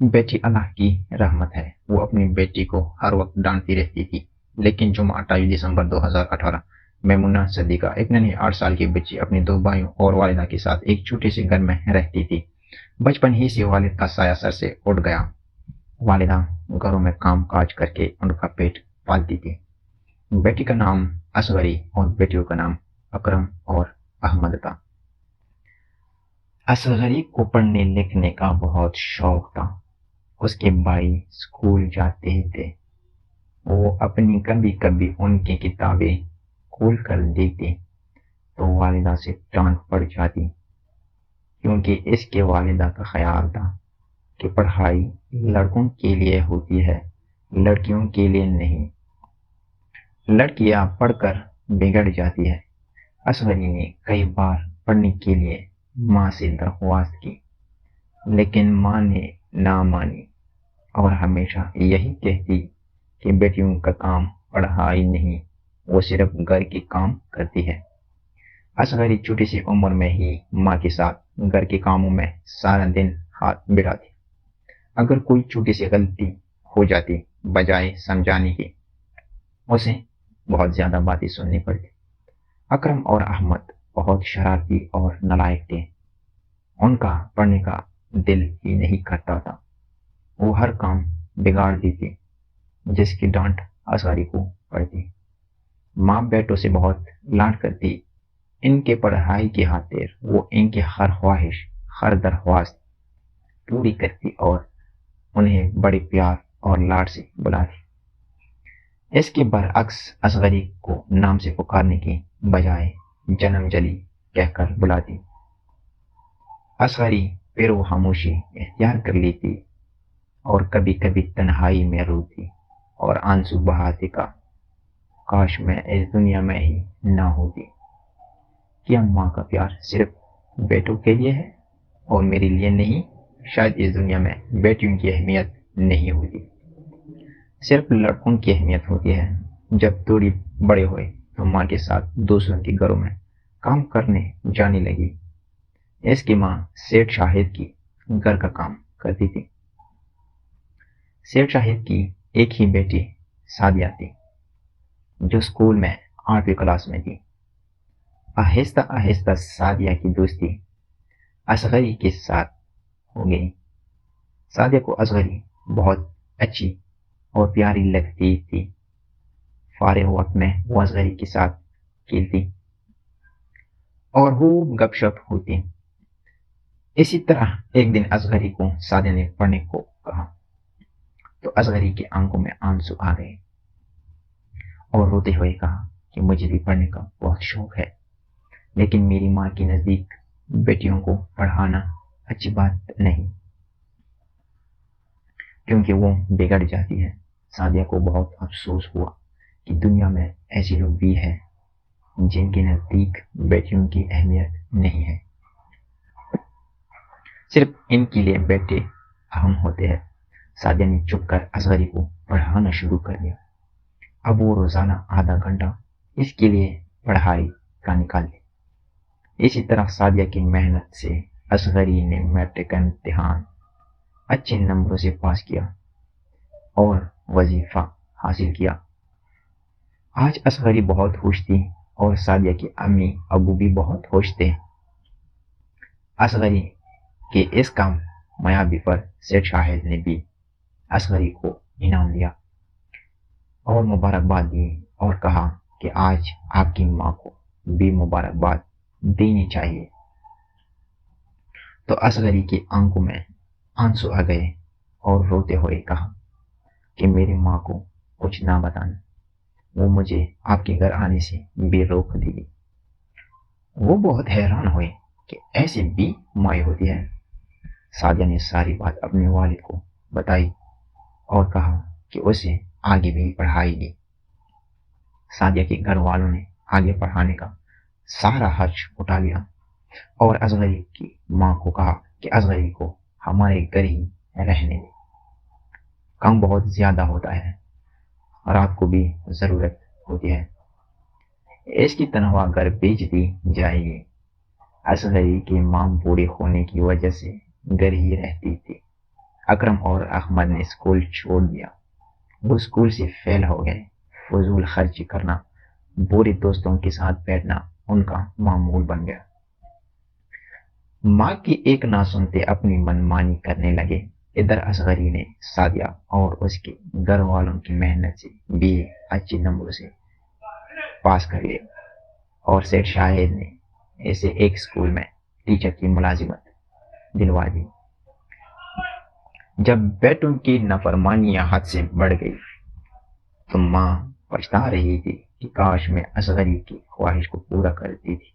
بیٹی اللہ کی رحمت ہے۔ وہ اپنی بیٹی کو ہر وقت ڈانٹتی رہتی تھی، لیکن جمعہ 28 دسمبر 2018 میمونہ صدیقہ ایک ننھی 8 سال کی بچی اپنی 2 بھائیوں اور والدہ کے ساتھ ایک چھوٹے سے گھر میں رہتی تھی۔ بچپن ہی سے والد کا سایہ سر سے اٹھ گیا۔ والدہ گھروں میں کام کاج کر کے ان کا پیٹ پالتی تھی۔ بیٹی کا نام اصغری اور بیٹیوں کا نام اکرم اور احمد تھا۔ اصغری کو پڑھنے لکھنے کا بہت شوق تھا۔ اس کے بھائی اسکول جاتے تھے، وہ اپنی کبھی کبھی ان کی کتابیں کھول کر دیکھتی تو والدہ سے ڈانٹ پڑ جاتی، کیونکہ اس کے والدہ کا خیال تھا کہ پڑھائی لڑکوں کے لیے ہوتی ہے، لڑکیوں کے لیے نہیں۔ لڑکیاں پڑھ کر بگڑ جاتی ہے۔ اصغری نے کئی بار پڑھنے کے لیے ماں سے درخواست کی، لیکن ماں نے نہ مانی اور ہمیشہ یہی کہتی کہ بیٹیوں کا کام پڑھائی نہیں، وہ صرف گھر کے کام کرتی ہے۔ اصغری چھوٹی سی عمر میں ہی ماں کے ساتھ گھر کے کاموں میں سارا دن ہاتھ بٹاتی۔ اگر کوئی چھوٹی سی غلطی ہو جاتی، بجائے سمجھانے کی اسے بہت زیادہ باتیں سننی پڑتی۔ اکرم اور احمد بہت شرارتی اور نالائق تھے۔ ان کا پڑھنے کا دل ہی نہیں کرتا تھا۔ وہ ہر کام بگاڑ دیتی، جس کی ڈانٹ اصغری کو پڑتی۔ ماں بیٹوں سے بہت لاڈ کرتی، ان کے پڑھائی کی خاطر وہ ان کی ہر خواہش، ہر درخواست پوری کرتی اور انہیں بڑے پیار اور لاڈ سے بلاتی۔ اس کے برعکس اصغری کو نام سے پکارنے کی بجائے جنم جلی کہہ کر بلاتی۔ اصغری پھر وہ خاموشی اختیار کر لیتی اور کبھی کبھی تنہائی میں روتی اور آنسو بہاتی کا کاش میں اس دنیا میں ہی نہ ہوتی۔ کیا ماں کا پیار صرف بیٹوں کے لیے ہے اور میرے لیے نہیں؟ شاید اس دنیا میں بیٹیوں کی اہمیت نہیں ہوتی، صرف لڑکوں کی اہمیت ہوتی ہے۔ جب تھوڑی بڑے ہوئے تو ماں کے ساتھ دوسروں کے گھروں میں کام کرنے جانے لگی۔ اس کی ماں سیٹھ شاہد کی گھر کا کام کرتی تھی۔ سیٹھ شاہد کی ایک ہی بیٹی سعدیہ تھی، جو اسکول میں 8ویں کلاس میں تھی۔ آہستہ آہستہ سعدیہ کی دوستی اصغری کے ساتھ ہو گئی۔ سعدیہ کو اصغری بہت اچھی اور پیاری لگتی تھی۔ فارغ وقت میں وہ اصغری کے ساتھ کھیلتی اور خوب گپ شپ ہوتی۔ اسی طرح ایک دن اصغری کو سعدیہ نے پڑھنے کو کہا تو اصغری کی آنکھوں میں آنسو آ گئے اور روتے ہوئے کہا کہ مجھے بھی پڑھنے کا بہت شوق ہے، لیکن میری ماں کے نزدیک بیٹیوں کو پڑھانا اچھی بات نہیں، کیونکہ وہ بگڑ جاتی ہے۔ سعدیہ کو بہت افسوس ہوا کہ دنیا میں ایسے لوگ بھی ہیں جن کے نزدیک بیٹیوں کی اہمیت نہیں ہے، صرف ان کے لیے بیٹے اہم ہوتے ہیں۔ سعدیہ نے چپ کر اصغری کو پڑھانا شروع کر دیا۔ اب وہ روزانہ آدھا گھنٹہ اس کے لیے پڑھائی کا نکالتے۔ اسی طرح سعدیہ کی محنت سے اصغری نے میٹرک کا امتحان اچھے نمبروں سے پاس کیا اور وظیفہ حاصل کیا۔ آج اصغری بہت خوش تھی اور سعدیہ کی امی ابو بھی بہت خوش تھے۔ اصغری کے اس کامیابی پر سیٹھ شاہد نے بھی اصغری کو انعام دیا اور مبارکباد دی اور کہا کہ آج آپ کی ماں کو بھی مبارکباد دینی چاہیے۔ تو اصغری کی آنکھوں میں آنسو آ گئے اور روتے ہوئے کہا کہ میری ماں کو کچھ نہ بتانا، وہ مجھے آپ کے گھر آنے سے بھی روک دے گی۔ وہ بہت حیران ہوئے کہ ایسی بھی مائیں ہوتی ہے۔ سعدیہ نے ساری بات اپنے والد کو بتائی اور کہا کہ اسے آگے بھی پڑھائے گی۔ سعدیہ کے گھر والوں نے آگے پڑھانے کا سارا خرچ اٹھا لیا اور اصغری کی ماں کو کہا کہ اصغری کو ہمارے گھر ہی رہنے دے، کام بہت زیادہ ہوتا ہے، رات کو بھی ضرورت ہوتی ہے، اس کی تنخواہ گھر بھیج دی جائے گی۔ اصغری کی ماں بوڑھی ہونے کی وجہ سے گھر ہی رہتی تھی۔ اکرم اور احمد نے اسکول چھوڑ دیا، وہ اسکول سے فیل ہو گئے۔ فضول خرچی کرنا، برے دوستوں کے ساتھ بیٹھنا ان کا معمول بن گیا۔ ماں کی ایک نہ سنتے اپنی منمانی کرنے لگے۔ ادھر اصغری نے سعدیہ اور اس کے گھر والوں کی محنت سے بی اے اچھے نمبر سے پاس کر لیا، اور سیٹ شاہد نے اسے ایک اسکول میں ٹیچر کی ملازمت دلوا دی۔ جب بیٹوں کی نافرمانیاں حد سے بڑھ گئی تو ماں پچھتا رہی تھی کہ کاش میں اصغری کی خواہش کو پورا کرتی تھی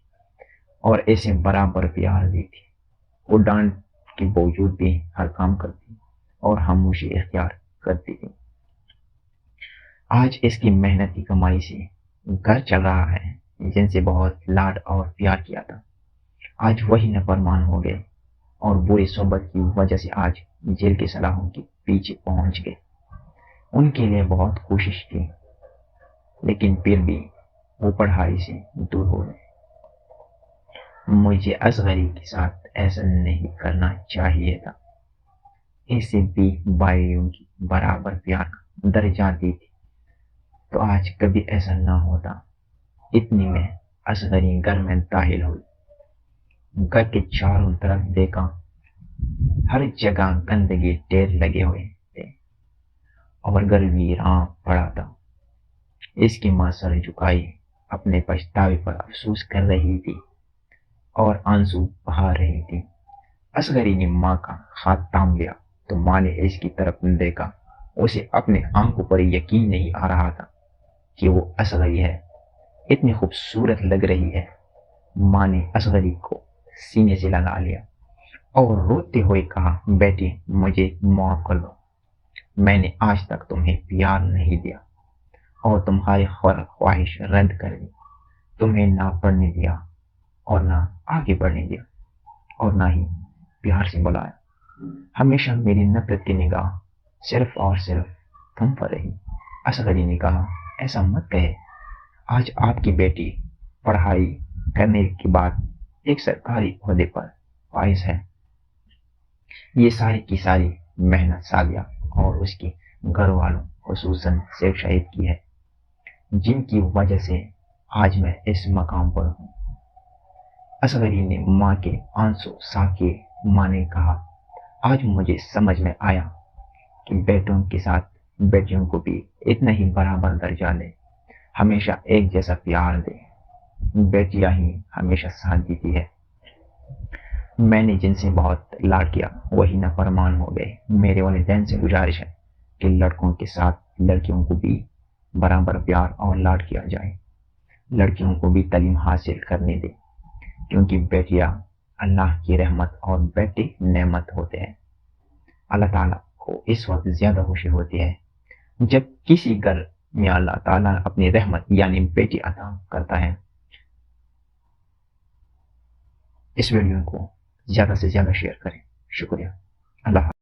اور اسے برابر پیار دی تھی۔ وہ ڈانٹ کے باوجود بھی ہر کام کرتی اور خاموشی اختیار کرتی تھی۔ آج اس کی محنت کی کمائی سے گھر چل رہا ہے، جن سے بہت لاڈ اور پیار کیا تھا آج وہی نافرمان ہو گئے، اور بری صحبت کی وجہ سے آج جیل کے سلاخوں کے پیچھے پہنچ گئے۔ ان کے لیے بہت کوشش کی، لیکن پھر بھی وہ پڑھائی سے دور ہو گئے۔ مجھے اصغری کے ساتھ ایسا نہیں کرنا چاہیے تھا، اسے بھی بھائیوں کی برابر پیار کا درجہ دی تھی تو آج کبھی ایسا نہ ہوتا۔ اتنی میں اصغری گھر میں داخل ہوئی۔ گھر کے چاروں طرف دیکھا، ہر جگہ گندگی ڈھیر لگے ہوئے تھے اور گھر ویراں پڑا تھا۔ اس کی ماں سر جھکائی اپنے پچھتاوے پر افسوس کر رہی تھی اور آنسو بہا رہی تھی۔ اصغری نے ماں کا ہاتھ تھام لیا تو ماں نے اس کی طرف دیکھا۔ اسے اپنے آنکھوں پر یقین نہیں آ رہا تھا کہ وہ اصغری ہے، اتنی خوبصورت لگ رہی ہے۔ ماں نے اصغری کو سینے سے لگا لیا اور روتے ہوئے کہا، بیٹی مجھے معاف کر دو، میں نے آج تک تمہیں پیار نہیں دیا اور تمہاری خواہش رد کر دی، تمہیں نہ پڑھنے دیا اور نہ آگے بڑھنے دیا اور نہ ہی پیار سے بلایا۔ ہمیشہ میری نفرت کی نگاہ صرف اور صرف تم پر رہی۔ اصغری نے کہا، ایسا مت کہے، آج آپ کی بیٹی پڑھائی کرنے کے بعد ایک سرکاری عہدے پر فائز ہے۔ یہ ساری کی ساری محنت سعدیہ اور اس کے گھر والوں خصوصاً سیف شاہد کی ہے، جن کی وجہ سے آج میں اس مقام پر ہوں۔ اصغری نے ماں کے آنسو صاف کیے۔ ماں نے کہا، آج مجھے سمجھ میں آیا کہ بیٹوں کے ساتھ بیٹیوں کو بھی اتنا ہی برابر درجہ دے، ہمیشہ ایک جیسا پیار دے۔ بیٹیاں ہی ہمیشہ ساتھ دیتی ہے۔ میں نے جن سے بہت لاڈ کیا وہی نافرمان ہو گئے۔ میرے والدین سے گزارش ہے کہ لڑکوں کے ساتھ لڑکیوں کو بھی برابر پیار اور لاڈ کیا جائے، لڑکیوں کو بھی تعلیم حاصل کرنے دے، کیونکہ بیٹیاں اللہ کی رحمت اور بیٹے نعمت ہوتے ہیں۔ اللہ تعالیٰ کو اس وقت زیادہ خوشی ہوتی ہے جب کسی گھر میں اللہ تعالیٰ اپنی رحمت یعنی بیٹی عطا کرتا ہے۔ اس ویڈیو کو زیادہ سے زیادہ شیئر کریں۔ شکریہ۔ اللہ حافظ۔